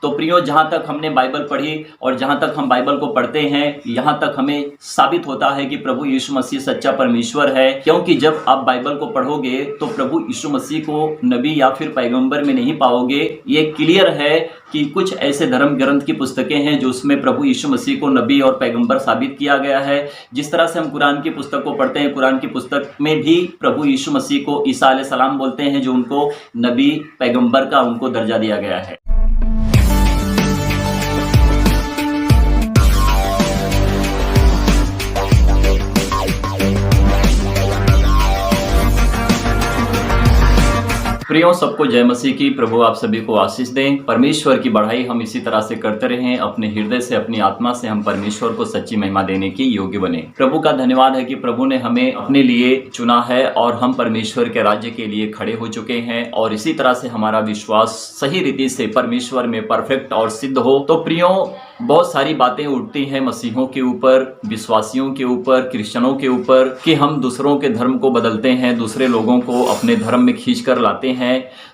तो प्रियो, जहाँ तक हमने बाइबल पढ़ी और जहाँ तक हम बाइबल को पढ़ते हैं, यहाँ तक हमें साबित होता है कि प्रभु यीशु मसीह सच्चा परमेश्वर है। क्योंकि जब आप बाइबल को पढ़ोगे तो प्रभु यीशु मसीह को नबी या फिर पैगंबर में नहीं पाओगे। ये क्लियर है कि कुछ ऐसे धर्म ग्रंथ की पुस्तकें हैं जो उसमें प्रभु यीशु मसीह को नबी और पैगंबर साबित किया गया है। जिस तरह से हम कुरान की पुस्तक को पढ़ते हैं, कुरान की पुस्तक में भी प्रभु यीशु मसीह को ईसा अलैहिस्सलाम बोलते हैं, जो उनको नबी पैगंबर का उनको दर्जा दिया गया है। प्रियो, सबको जय मसीह की। प्रभु आप सभी को आशीष दें। परमेश्वर की बढ़ाई हम इसी तरह से करते रहें, अपने हृदय से, अपनी आत्मा से हम परमेश्वर को सच्ची महिमा देने की योग्य बने। प्रभु का धन्यवाद है कि प्रभु ने हमें अपने लिए चुना है और हम परमेश्वर के राज्य के लिए खड़े हो चुके हैं, और इसी तरह से हमारा विश्वास सही रीति से परमेश्वर में परफेक्ट और सिद्ध हो। तो प्रियो, बहुत सारी बातें उठती हैं मसीहों के ऊपर, विश्वासियों के ऊपर, क्रिश्चियनों के ऊपर, कि हम दूसरों के धर्म को बदलते हैं, दूसरे लोगों को अपने धर्म में खींच कर लाते हैं।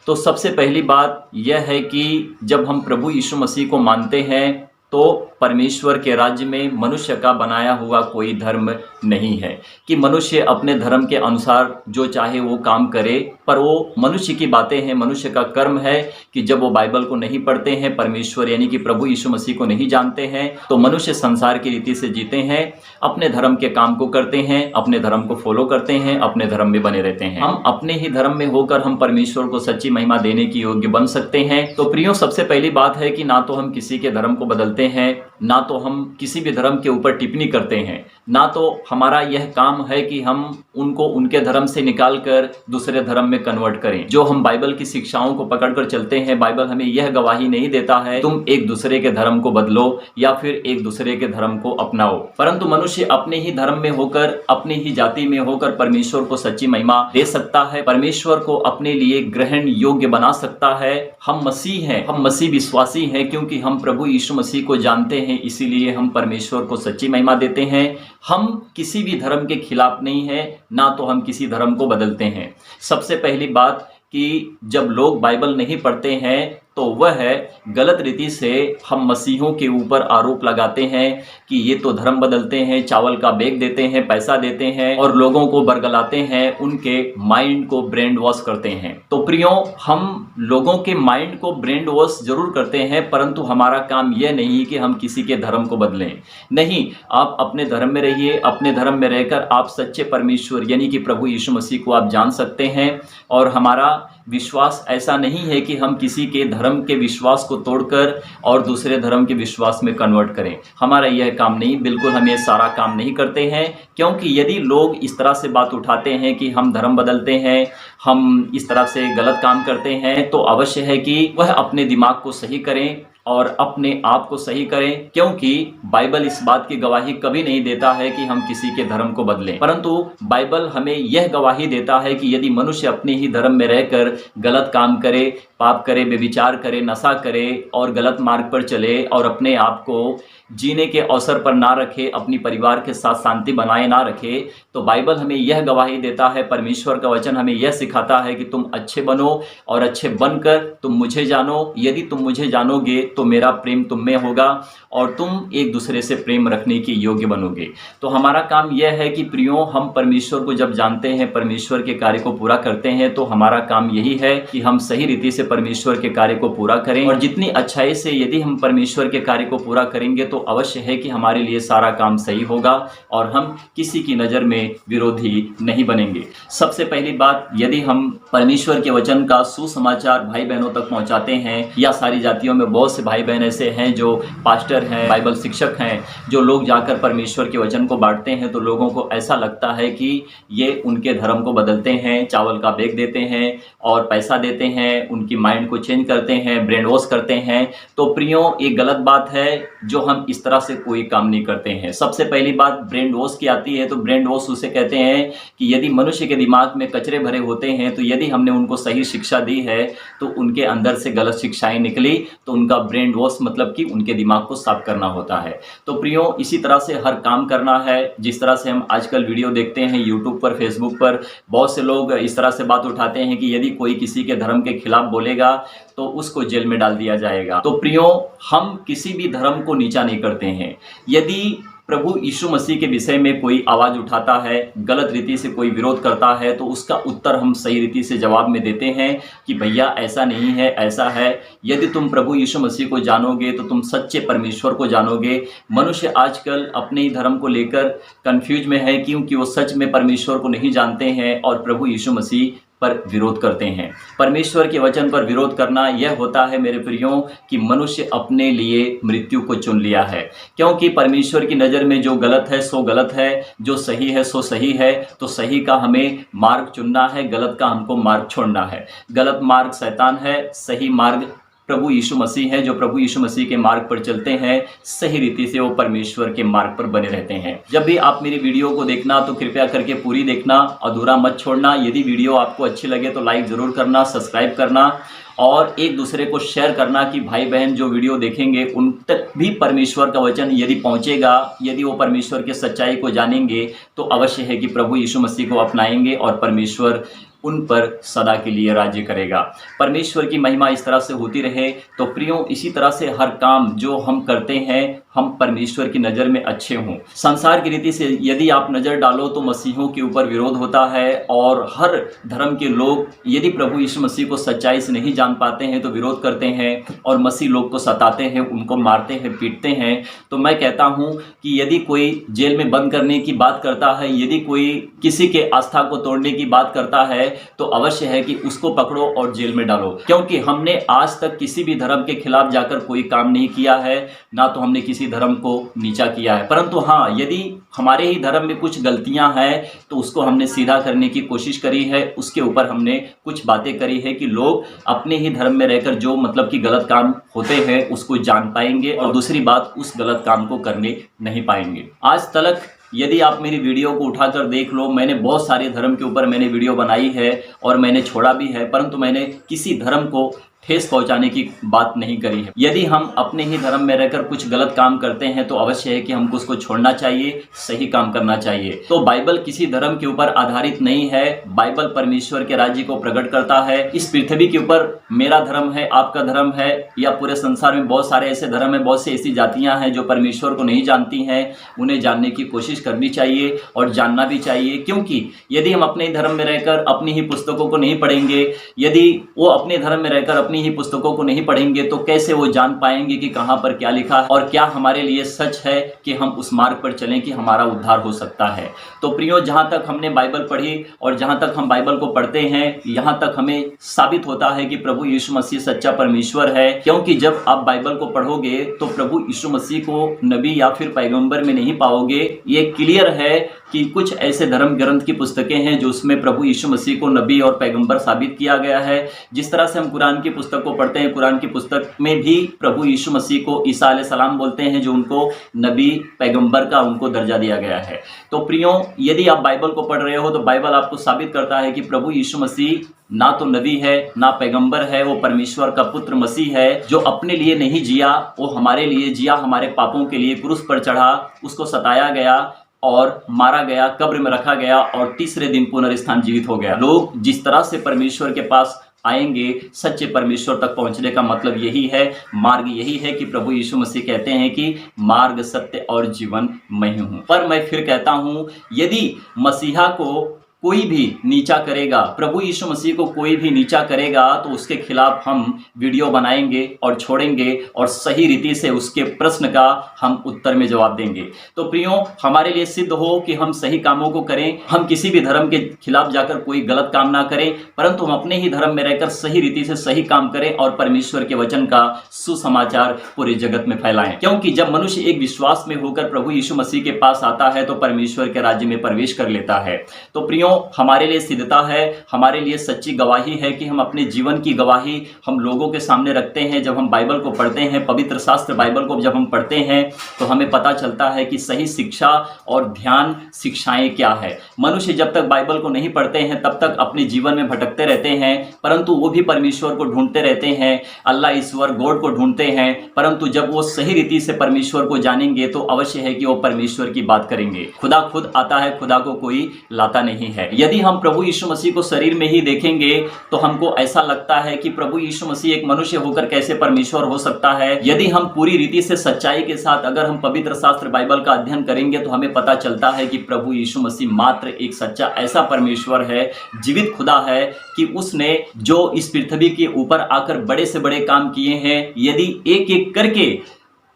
तो सबसे पहली बात यह है कि जब हम प्रभु यीशु मसीह को मानते हैं तो परमेश्वर के राज्य में मनुष्य का बनाया हुआ कोई धर्म नहीं है कि मनुष्य अपने धर्म के अनुसार जो चाहे वो काम करे, पर वो मनुष्य की बातें हैं, मनुष्य का कर्म है कि जब वो बाइबल को नहीं पढ़ते हैं, परमेश्वर यानी कि प्रभु यीशु मसीह को नहीं जानते हैं, तो मनुष्य संसार की रीति से जीते हैं, अपने धर्म के काम को करते हैं, अपने धर्म को फॉलो करते हैं, अपने धर्म में बने रहते हैं। हम अपने ही धर्म में होकर हम परमेश्वर को सच्ची महिमा देने की योग्य बन सकते हैं। तो प्रियो, सबसे पहली बात है कि ना तो हम किसी के धर्म को बदलते हैं, ना तो हम किसी भी धर्म के ऊपर टिप्पणी करते हैं, ना तो हमारा यह काम है कि हम उनको उनके धर्म से निकालकर दूसरे धर्म में कन्वर्ट करें। जो हम बाइबल की शिक्षाओं को पकड़कर चलते हैं, बाइबल हमें यह गवाही नहीं देता है तुम एक दूसरे के धर्म को बदलो या फिर एक दूसरे के धर्म को अपनाओ, परंतु मनुष्य अपने ही धर्म में होकर, अपनी ही जाति में होकर परमेश्वर को सच्ची महिमा दे सकता है, परमेश्वर को अपने लिए ग्रहण योग्य बना सकता है। हम मसीह हैं, हम मसीह विश्वासी हैं, क्योंकि हम प्रभु यीशु मसीह को जानते हैं, इसीलिए हम परमेश्वर को सच्ची महिमा देते हैं। हम किसी भी धर्म के खिलाफ नहीं है, ना तो हम किसी धर्म को बदलते हैं। सबसे पहली बात कि जब लोग बाइबल नहीं पढ़ते हैं तो वह है गलत रीति से हम मसीहों के ऊपर आरोप लगाते हैं कि ये तो धर्म बदलते हैं, चावल का बैग देते हैं, पैसा देते हैं और लोगों को बरगलाते हैं, उनके माइंड को ब्रेन वॉश करते हैं। तो प्रियो, हम लोगों के माइंड को ब्रेन वॉश जरूर करते हैं, परंतु हमारा काम यह नहीं कि हम किसी के धर्म को बदलें। नहीं, आप अपने धर्म में रहिए, अपने धर्म में रहकर आप सच्चे परमेश्वर यानी कि प्रभु यीशु मसीह को आप जान सकते हैं। और हमारा विश्वास ऐसा नहीं है कि हम किसी के धर्म के विश्वास को तोड़कर और दूसरे धर्म के विश्वास में कन्वर्ट करें। हमारा यह काम नहीं, बिल्कुल हम ये सारा काम नहीं करते हैं। क्योंकि यदि लोग इस तरह से बात उठाते हैं कि हम धर्म बदलते हैं, हम इस तरह से गलत काम करते हैं, तो अवश्य है कि वह अपने दिमाग को सही करें और अपने आप को सही करें, क्योंकि बाइबल इस बात की गवाही कभी नहीं देता है कि हम किसी के धर्म को बदलें, परंतु बाइबल हमें यह गवाही देता है कि यदि मनुष्य अपने ही धर्म में रहकर गलत काम करे, पाप करे, व्यभिचार करे, नशा करे और गलत मार्ग पर चले और अपने आप को जीने के अवसर पर ना रखे, अपनी परिवार के साथ शांति बनाए ना रखे, तो बाइबल हमें यह गवाही देता है, परमेश्वर का वचन हमें यह सिखाता है कि तुम अच्छे बनो और अच्छे बनकर तुम मुझे जानो। यदि तुम मुझे जानोगे तो मेरा प्रेम तुम में होगा और तुम एक दूसरे से प्रेम रखने के योग्य बनोगे। तो हमारा काम यह है कि प्रियो, हम परमेश्वर को जब जानते हैं, परमेश्वर के कार्य को पूरा करते हैं, तो हमारा काम यही है कि हम सही रीति से परमेश्वर के कार्य को पूरा करें। और जितनी अच्छाई से यदि हम परमेश्वर के कार्य को पूरा करेंगे तो अवश्य है कि हमारे लिए सारा काम सही होगा और हम किसी की नज़र में विरोधी नहीं बनेंगे। सबसे पहली बात, यदि हम परमेश्वर के वचन का सुसमाचार भाई बहनों तक पहुंचाते हैं, या सारी जातियों में बहुत से भाई बहन ऐसे हैं जो पास्टर हैं, बाइबल शिक्षक हैं, जो लोग जाकर परमेश्वर के वचन को बांटते हैं, तो लोगों को ऐसा लगता है कि ये उनके धर्म को बदलते हैं, चावल का बैग देते हैं और पैसा देते हैं, उनकी माइंड को चेंज करते हैं, ब्रेन वॉश करते हैं। तो प्रियो, ये गलत बात है, जो हम इस तरह से कोई काम नहीं करते हैं। सबसे पहली बात ब्रेन वॉश की आती है, तो ब्रेन वॉश उसे कहते हैं कि यदि मनुष्य के दिमाग में कचरे भरे होते हैं, तो यदि हमने उनको सही शिक्षा दी है तो उनके अंदर से गलत शिक्षाएं निकली तो उनका ब्रेन वॉश मतलब कि उनके दिमाग को साफ करना होता है। तो प्रियो, इसी तरह से हर काम करना है। जिस तरह से हम आजकल वीडियो देखते हैं यूट्यूब पर, फेसबुक पर, बहुत से लोग इस तरह से बात उठाते हैं कि यदि कोई किसी के धर्म के खिलाफ बोलेगा तो उसको जेल में डाल दिया जाएगा। तो प्रियो, हम किसी भी धर्म को नीचा नहीं करते हैं। यदि प्रभु यीशु मसीह के विषय में कोई आवाज उठाता है, गलत रीति से कोई विरोध करता है, तो उसका उत्तर हम सही रीति से जवाब में देते हैं कि भैया ऐसा नहीं है, ऐसा है। यदि तुम प्रभु यीशु मसीह को जानोगे तो तुम सच्चे परमेश्वर को जानोगे। मनुष्य आजकल अपने ही धर्म को लेकर कंफ्यूज में है, क्योंकि वो सच में परमेश्वर को नहीं जानते हैं और प्रभु यीशु मसीह पर विरोध करते हैं। परमेश्वर के वचन पर विरोध करना यह होता है मेरे प्रियो कि मनुष्य अपने लिए मृत्यु को चुन लिया है। क्योंकि परमेश्वर की नज़र में जो गलत है सो गलत है, जो सही है सो सही है। तो सही का हमें मार्ग चुनना है, गलत का हमको मार्ग छोड़ना है। गलत मार्ग शैतान है, सही मार्ग प्रभु यीशु मसीह है। जो प्रभु यीशु मसीह के मार्ग पर चलते हैं सही रीति से, वो परमेश्वर के मार्ग पर बने रहते हैं। जब भी आप मेरी वीडियो को देखना तो कृपया करके पूरी देखना, अधूरा मत छोड़ना। यदि वीडियो आपको अच्छी लगे तो लाइक ज़रूर करना, सब्सक्राइब करना और एक दूसरे को शेयर करना कि भाई बहन जो वीडियो देखेंगे उन तक भी परमेश्वर का वचन यदि पहुंचेगा, यदि वो परमेश्वर के सच्चाई को जानेंगे तो अवश्य है कि प्रभु यीशु मसीह को अपनाएंगे और परमेश्वर उन पर सदा के लिए राज्य करेगा। परमेश्वर की महिमा इस तरह से होती रहे। तो प्रियो, इसी तरह से हर काम जो हम करते हैं हम परमेश्वर की नज़र में अच्छे हों। संसार की रीति से यदि आप नज़र डालो तो मसीहों के ऊपर विरोध होता है और हर धर्म के लोग यदि प्रभु यीशु मसीह को सच्चाई से नहीं जान पाते हैं तो विरोध करते हैं और मसीह लोग को सताते हैं, उनको मारते हैं, पीटते हैं। तो मैं कहता हूं कि यदि कोई जेल में बंद करने की बात करता है, यदि कोई किसी के आस्था को तोड़ने की बात करता है तो अवश्य है कि उसको पकड़ो और जेल में डालो। क्योंकि हमने आज तक किसी भी धर्म के खिलाफ जाकर कोई काम नहीं किया है, ना तो हमने किसी धर्म को नीचा किया है। परंतु हाँ, यदि हमारे ही धर्म में कुछ गलतियां हैं तो उसको हमने सीधा करने की कोशिश करी है। उसके ऊपर हमने कुछ बातें करी है कि लोग अपने ही धर्म में रहकर जो मतलब कि गलत काम होते हैं उसको जान पाएंगे और दूसरी बात उस गलत काम को करने नहीं पाएंगे। आज तक यदि आप मेरी वीडियो को उठाकर देख लो, मैंने बहुत सारे धर्म के ऊपर मैंने वीडियो बनाई है और मैंने छोड़ा भी है, परंतु मैंने किसी धर्म को ठेस पहुंचाने की बात नहीं करी है। यदि हम अपने ही धर्म में रहकर कुछ गलत काम करते हैं तो अवश्य है कि हमको उसको छोड़ना चाहिए, सही काम करना चाहिए। तो बाइबल किसी धर्म के ऊपर आधारित नहीं है, बाइबल परमेश्वर के राज्य को प्रकट करता है। इस पृथ्वी के ऊपर मेरा धर्म है, आपका धर्म है, या पूरे संसार में बहुत सारे ऐसे धर्म है, बहुत सी ऐसी जातियां हैं जो परमेश्वर को नहीं जानती हैं। उन्हें जानने की कोशिश करनी चाहिए और जानना भी चाहिए। क्योंकि यदि हम अपने धर्म में रहकर अपनी ही पुस्तकों को नहीं पढ़ेंगे, यदि वो अपने धर्म में रहकर अपनी ही पुस्तकों को नहीं पढ़ेंगे तो कैसे वो जान पाएंगे कि कहां पर क्या लिखा है और क्या हमारे लिए सच है कि हम उस मार्ग पर चलें कि हमारा उद्धार हो सकता है। तो प्रियो, जहां तक हमने बाइबल पढ़ी और जहां तक हम बाइबल को पढ़ते हैं, यहां तक हमें साबित होता है कि प्रभु यीशु मसीह सच्चा परमेश्वर है। क्योंकि जब आप बाइबल को पढ़ोगे तो प्रभु यीशु मसीह को नबी या फिर पैगंबर में नहीं पाओगे। ये क्लियर है कि कुछ ऐसे धर्म ग्रंथ की पुस्तकें हैं जो उसमें प्रभु यीशु मसीह को नबी और पैगंबर साबित किया गया है। जिस तरह से हम कुरान की पुस्तक को पढ़ते हैं, कुरान की पुस्तक में भी प्रभु यीशु मसीह को ईसा अलैहिस्सलाम बोलते हैं, जो उनको नबी पैगंबर का उनको दर्जा दिया गया है। तो प्रियो, यदि आप बाइबल को पढ़ रहे हो तो बाइबल आपको साबित करता है कि प्रभु यीशु मसीह ना तो नबी है ना पैगंबर है, वो परमेश्वर का पुत्र मसीह है जो अपने लिए नहीं जिया, वो हमारे लिए जिया, हमारे पापों के लिए क्रूस पर चढ़ा, उसको सताया गया और मारा गया, कब्र में रखा गया और तीसरे दिन पुनरुत्थान जीवित हो गया। लोग जिस तरह से परमेश्वर के पास आएंगे, सच्चे परमेश्वर तक पहुंचने का मतलब यही है, मार्ग यही है कि प्रभु यीशु मसीह कहते हैं कि मार्ग, सत्य और जीवन मैं ही हूं। पर मैं फिर कहता हूं, यदि मसीहा को कोई भी नीचा करेगा, प्रभु यीशु मसीह को कोई भी नीचा करेगा तो उसके खिलाफ हम वीडियो बनाएंगे और छोड़ेंगे और सही रीति से उसके प्रश्न का हम उत्तर में जवाब देंगे। तो प्रियो, हमारे लिए सिद्ध हो कि हम सही कामों को करें, हम किसी भी धर्म के खिलाफ जाकर कोई गलत काम ना करें, परंतु हम अपने ही धर्म में रहकर सही रीति से सही काम करें और परमेश्वर के वचन का सुसमाचार पूरे जगत में फैलाएं। क्योंकि जब मनुष्य एक विश्वास में होकर प्रभु यीशु मसीह के पास आता है तो परमेश्वर के राज्य में प्रवेश कर लेता है। तो प्रियो, प्रियो, हमारे लिए सिद्धता है, हमारे लिए सच्ची गवाही है कि हम अपने जीवन की गवाही हम लोगों के सामने रखते हैं। जब हम बाइबल को पढ़ते हैं, पवित्र शास्त्र बाइबल को जब हम पढ़ते हैं, तो हमें पता चलता है कि सही शिक्षा और ध्यान शिक्षाएं क्या है। मनुष्य जब तक बाइबल को नहीं पढ़ते हैं तब तक अपने जीवन में भटकते रहते हैं, परंतु वो भी परमेश्वर को ढूंढते रहते हैं, अल्लाह ईश्वर गॉड को ढूंढते हैं। परंतु जब वो सही रीति से परमेश्वर को जानेंगे तो अवश्य है कि वो परमेश्वर की बात करेंगे। खुदा खुद आता है, खुदा को कोई लाता नहीं है। यदि हम प्रभु यीशु मसीह को शरीर में ही देखेंगे तो हमको ऐसा लगता है कि प्रभु यीशु मसीह एक मनुष्य होकर कैसे परमेश्वर हो सकता है। यदि हम पूरी रीति से सच्चाई के साथ अगर हम पवित्र शास्त्र बाइबल का अध्ययन करेंगे तो हमें पता चलता है कि प्रभु यीशु मसीह मात्र एक सच्चा ऐसा परमेश्वर है, जीवित खुदा है, कि उसने जो इस पृथ्वी के ऊपर आकर बड़े से बड़े काम किए हैं, यदि एक एक करके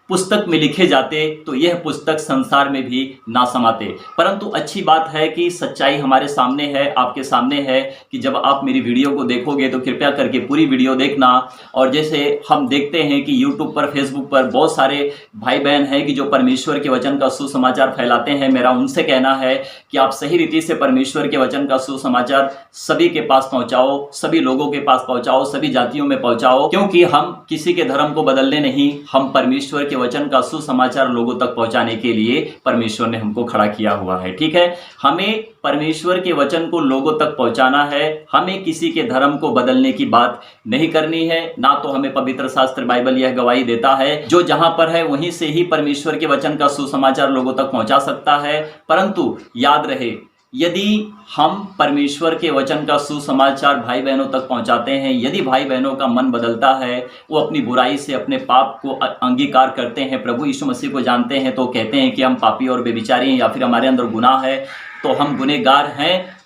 पुस्तक में लिखे जाते तो यह पुस्तक संसार में भी ना समाते। परंतु अच्छी बात है कि सच्चाई हमारे सामने है, आपके सामने है, कि जब आप मेरी वीडियो को देखोगे तो कृपया करके पूरी वीडियो देखना। और जैसे हम देखते हैं कि यूट्यूब पर, फेसबुक पर बहुत सारे भाई बहन हैं कि जो परमेश्वर के वचन का सुसमाचार फैलाते हैं। मेरा उनसे कहना है कि आप सही रीति से परमेश्वर के वचन का सुसमाचार सभी के पास पहुंचाओ, सभी लोगों के पास पहुंचाओ, सभी जातियों में पहुंचाओ, क्योंकि हम किसी के धर्म को बदलने नहीं, हम परमेश्वर के वचन का सुसमाचार लोगों तक पहुंचाने के लिए परमेश्वर ने हमको खड़ा किया हुआ है। ठीक है, हमें परमेश्वर के वचन को लोगों तक पहुंचाना है, हमें किसी के धर्म को बदलने की बात नहीं करनी है। ना तो हमें पवित्र शास्त्र बाइबल यह गवाही देता है जो जहां पर है वहीं से ही परमेश्वर के वचन का सुसमाचार लोगों तक पहुंचा सकता है। परंतु याद रहे, यदि हम परमेश्वर के वचन का सुसमाचार भाई बहनों तक पहुंचाते हैं, यदि भाई बहनों का मन बदलता है, वो अपनी बुराई से अपने पाप को अंगीकार करते हैं, प्रभु यीशु मसीह को जानते हैं, तो कहते हैं कि हम पापी और बेविचारी हैं या फिर हमारे अंदर गुनाह है, तो हम गुनहगार हैं,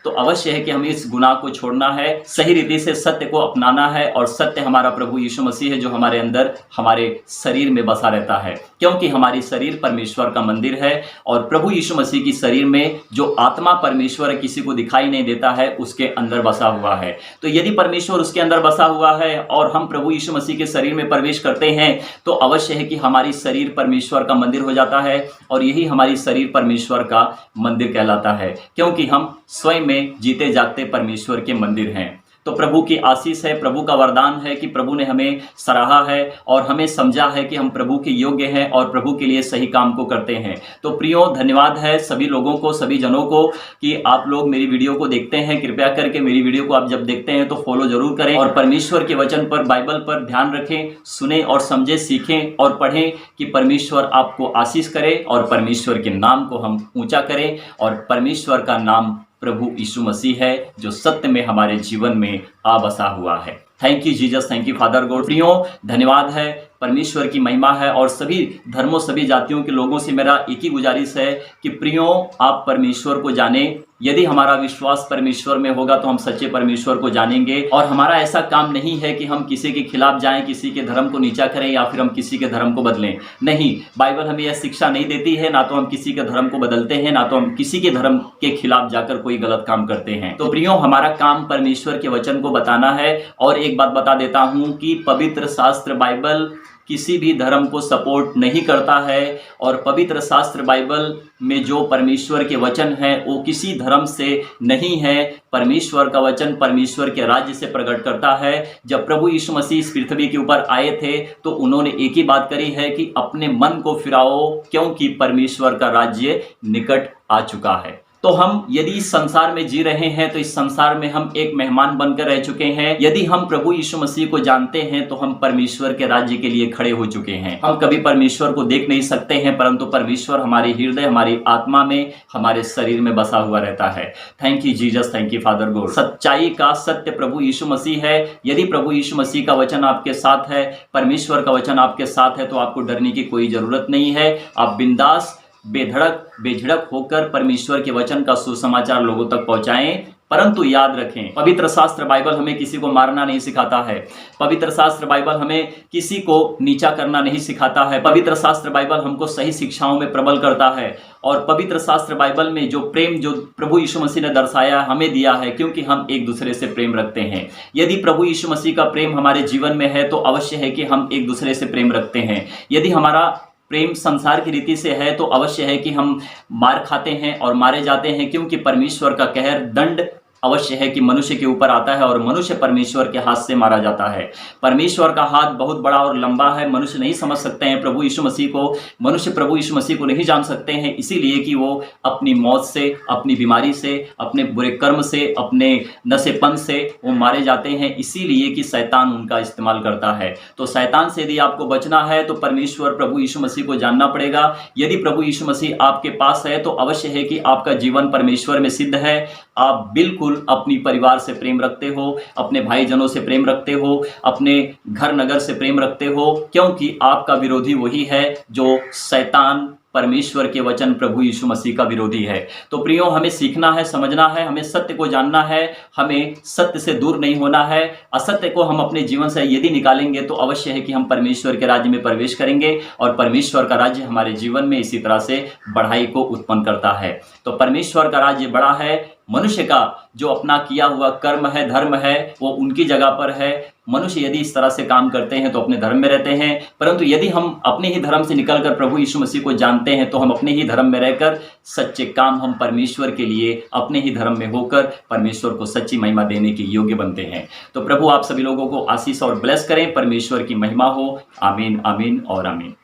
तो अवश्य है कि हमें इस गुनाह को छोड़ना है, सही रीति से सत्य को अपनाना है। और सत्य हमारा प्रभु यीशु मसीह है जो हमारे अंदर, हमारे शरीर में बसा रहता है, क्योंकि हमारी शरीर परमेश्वर का मंदिर है। और प्रभु यीशु मसीह की शरीर में जो आत्मा परमेश्वर किसी को दिखाई नहीं देता है, उसके अंदर बसा हुआ है। तो यदि परमेश्वर उसके अंदर बसा हुआ है और हम प्रभु यीशु मसीह के शरीर में प्रवेश करते हैं, तो अवश्य है कि हमारी शरीर परमेश्वर का मंदिर हो जाता है। और यही हमारी शरीर परमेश्वर का मंदिर कहलाता है, क्योंकि हम स्वयं में जीते जागते परमेश्वर के मंदिर हैं। तो प्रभु की आशीष है, प्रभु का वरदान है कि प्रभु ने हमें सराहा है और हमें समझा है कि हम प्रभु के योग्य हैं और प्रभु के लिए सही काम को करते हैं। तो प्रियो, धन्यवाद है सभी लोगों को, सभी जनों को कि आप लोग मेरी वीडियो को देखते हैं। कृपया करके मेरी वीडियो को आप जब देखते हैं तो फॉलो जरूर करें और परमेश्वर के वचन पर, बाइबल पर ध्यान रखें, सुने और समझे, सीखें और पढ़ें कि परमेश्वर आपको आशीष करे और परमेश्वर के नाम को हम ऊंचा करें। और परमेश्वर का नाम प्रभु यीशु मसीह है जो सत्य में हमारे जीवन में आ बसा हुआ है। Thank you Jesus, thank you father God. प्रियो, धन्यवाद है, परमेश्वर की महिमा है। और सभी धर्मों, सभी जातियों के लोगों से मेरा एक ही गुजारिश है कि प्रियो, आप परमेश्वर को जानें। यदि हमारा विश्वास परमेश्वर में होगा तो हम सच्चे परमेश्वर को जानेंगे। और हमारा ऐसा काम नहीं है कि हम किसी के खिलाफ जाएं, किसी के धर्म को नीचा करें या फिर हम किसी के धर्म को बदलें। नहीं, बाइबल हमें यह शिक्षा नहीं देती है। ना तो हम किसी के धर्म को बदलते हैं, ना तो हम किसी के धर्म के खिलाफ जाकर कोई गलत काम करते हैं। तो प्रियो, हमारा काम परमेश्वर के वचन को बताना है। और एक बात बता देता हूं कि पवित्र शास्त्र बाइबल किसी भी धर्म को सपोर्ट नहीं करता है। और पवित्र शास्त्र बाइबल में जो परमेश्वर के वचन हैं वो किसी धर्म से नहीं है। परमेश्वर का वचन परमेश्वर के राज्य से प्रकट करता है। जब प्रभु यीशु मसीह इस पृथ्वी के ऊपर आए थे तो उन्होंने एक ही बात करी है कि अपने मन को फिराओ, क्योंकि परमेश्वर का राज्य निकट आ चुका है। तो हम यदि इस संसार में जी रहे हैं तो इस संसार में हम एक मेहमान बनकर रह चुके हैं। यदि हम प्रभु यीशु मसीह को जानते हैं तो हम परमेश्वर के राज्य के लिए खड़े हो चुके हैं। हम कभी परमेश्वर को देख नहीं सकते हैं, परंतु परमेश्वर हमारे हृदय, हमारी आत्मा में, हमारे शरीर में बसा हुआ रहता है। Thank you Jesus, thank you father God. सच्चाई का सत्य प्रभु यीशु मसीह है। यदि प्रभु यीशु मसीह का वचन आपके साथ है, परमेश्वर का वचन आपके साथ है, तो आपको डरने की कोई जरूरत नहीं है। आप बिंदास, बेझिड़क होकर परमेश्वर के वचन का सुसमाचार लोगों तक पहुंचाएं। परंतु याद रखें, पवित्र शास्त्र बाइबल हमें किसी को मारना नहीं सिखाता है। पवित्र शास्त्र बाइबल हमें किसी को नीचा करना नहीं सिखाता है। पवित्र शास्त्र बाइबल हमको सही शिक्षाओं में प्रबल करता है। और पवित्र शास्त्र बाइबल में जो प्रेम जो प्रभु यीशु मसीह ने दर्शाया, हमें दिया है, क्योंकि हम एक दूसरे से प्रेम रखते हैं। यदि प्रभु यीशु मसीह का प्रेम हमारे जीवन में है तो अवश्य है कि हम एक दूसरे से प्रेम रखते हैं। यदि हमारा प्रेम संसार की रीति से है तो अवश्य है कि हम मार खाते हैं और मारे जाते हैं, क्योंकि परमेश्वर का कहर दंड अवश्य है कि मनुष्य के ऊपर आता है और मनुष्य परमेश्वर के हाथ से मारा जाता है। परमेश्वर का हाथ बहुत बड़ा और लंबा है, मनुष्य नहीं समझ सकते हैं प्रभु यीशु मसीह को, मनुष्य प्रभु यीशु मसीह को नहीं जान सकते हैं, इसीलिए कि वो अपनी मौत से, अपनी बीमारी से, अपने बुरे कर्म से, अपने नशेपन से वो मारे जाते हैं, इसीलिए कि शैतान उनका इस्तेमाल करता है। तो शैतान से यदि आपको बचना है तो परमेश्वर प्रभु यीशु मसीह को जानना पड़ेगा। यदि प्रभु यीशु मसीह आपके पास है तो अवश्य है कि आपका जीवन परमेश्वर में सिद्ध है। आप बिल्कुल अपनी परिवार से प्रेम रखते हो, अपने भाईजनों से प्रेम रखते हो, अपने घर नगर से प्रेम रखते हो, क्योंकि आपका विरोधी वही है जो शैतान परमेश्वर के वचन प्रभु यीशु मसीह का विरोधी है। तो प्रियो, हमें सीखना है, समझना है, हमें सत्य को जानना है, हमें सत्य से दूर नहीं होना है। असत्य को हम अपने जीवन से यदि निकालेंगे तो अवश्य है कि हम परमेश्वर के राज्य में प्रवेश करेंगे और परमेश्वर का राज्य हमारे जीवन में इसी तरह से बढ़ाई को उत्पन्न करता है। तो परमेश्वर का राज्य बड़ा है, मनुष्य का जो अपना किया हुआ कर्म है, धर्म है, वो उनकी जगह पर है। मनुष्य यदि इस तरह से काम करते हैं तो अपने धर्म में रहते हैं, परंतु यदि हम अपने ही धर्म से निकलकर प्रभु यीशु मसीह को जानते हैं तो हम अपने ही धर्म में रहकर सच्चे काम हम परमेश्वर के लिए अपने ही धर्म में होकर परमेश्वर को सच्ची महिमा देने के योग्य बनते हैं। तो प्रभु आप सभी लोगों को आशीष और ब्लेस करें, परमेश्वर की महिमा हो। आमीन, आमीन और आमीन।